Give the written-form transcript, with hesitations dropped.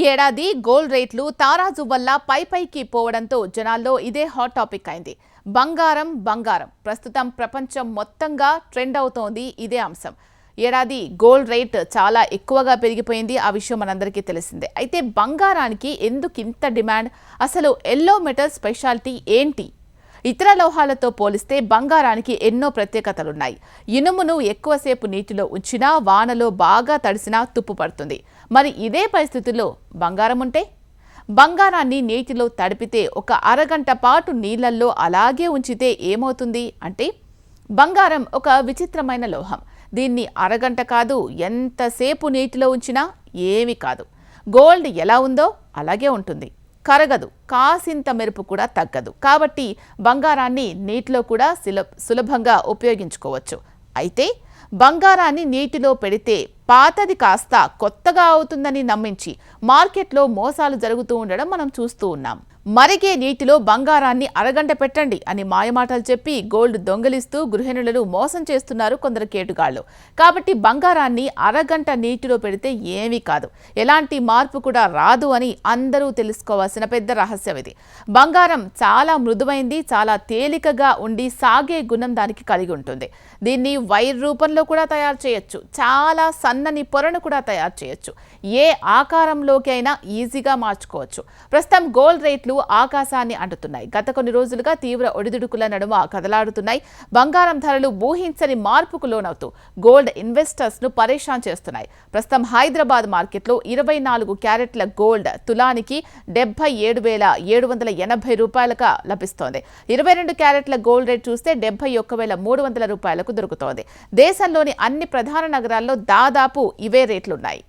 ఏడాది గోల్డ్ రేట్లు తారాజు వల్ల పైకి పోవడంతో జనాల్లో ఇదే హాట్ టాపిక్ అయింది. బంగారం ప్రస్తుతం ప్రపంచం మొత్తంగా ట్రెండ్ అవుతోంది ఇదే అంశం. ఏడాది గోల్డ్ రేట్ చాలా ఎక్కువగా పెరిగిపోయింది. ఆ విషయం మనందరికీ తెలిసిందే. అయితే బంగారానికి ఎందుకు ఇంత డిమాండ్? అసలు ఎల్లో మెటల్ స్పెషాలిటీ ఏంటి? ఇతర లోహాలతో పోలిస్తే బంగారానికి ఎన్నో ప్రత్యేకతలున్నాయి. ఇనుమును ఎక్కువసేపు నీటిలో ఉంచినా, వానలో బాగా తడిసినా తుప్పు పడుతుంది. మరి ఇదే పరిస్థితుల్లో బంగారం ఉంటే? బంగారాన్ని నీటిలో తడిపితే ఒక అరగంట పాటు నీళ్లల్లో అలాగే ఉంచితే ఏమవుతుంది అంటే, బంగారం ఒక విచిత్రమైన లోహం. దీన్ని అరగంట కాదు, ఎంతసేపు నీటిలో ఉంచినా ఏమీ కాదు. గోల్డ్ ఎలా ఉందో అలాగే ఉంటుంది. కరగదు, కాసింత మెరుపు కూడా తగ్గదు. కాబట్టి బంగారాన్ని నీటిలో కూడా సులభంగా ఉపయోగించుకోవచ్చు. అయితే బంగారాన్ని నీటిలో పెడితే పాతది కాస్త కొత్తగా అవుతుందని నమ్మించి మార్కెట్లో మోసాలు జరుగుతూ ఉండడం మనం చూస్తూ ఉన్నాం. మరిగే నీటిలో బంగారాన్ని అరగంట పెట్టండి అని మాయమాటలు చెప్పి గోల్డ్ దొంగిలిస్తూ గృహిణులను మోసం చేస్తున్నారు కొందరు కేటుగాళ్లు. కాబట్టి బంగారాన్ని అరగంట నీటిలో పెడితే ఏమీ కాదు, ఎలాంటి మార్పు కూడా రాదు అని అందరూ తెలుసుకోవాల్సిన పెద్ద రహస్యం ఇది. బంగారం చాలా మృదువైంది, చాలా తేలికగా ఉండి సాగే గుణం దానికి కలిగి ఉంటుంది. దీన్ని వైర్ రూపంలో కూడా తయారు చేయొచ్చు, చాలా సన్నని పొరను కూడా తయారు చేయొచ్చు, ఏ ఆకారంలోకి అయినా ఈజీగా మార్చుకోవచ్చు. ప్రస్తుతం గోల్డ్ రేట్లు ఆకాశాన్ని అంటున్నాయి. గత కొన్ని రోజులుగా తీవ్ర ఒడిదుడుకుల నడుమ కదలాడుతున్నాయి. బంగారం ధరలు ఊహించని మార్పుకు లోనవుతూ గోల్డ్ ఇన్వెస్టర్స్ ను పరేషాన్ చేస్తున్నాయి. ప్రస్తుతం హైదరాబాద్ మార్కెట్లో 24 క్యారెట్ల గోల్డ్ తులానికి 77,780 రూపాయలకు లభిస్తోంది. 22 క్యారెట్ల గోల్డ్ రేట్ చూస్తే 71,300 రూపాయలకు దొరుకుతోంది. దేశంలోని అన్ని ప్రధాన నగరాల్లో దాదాపు ఇవే రేట్లున్నాయి.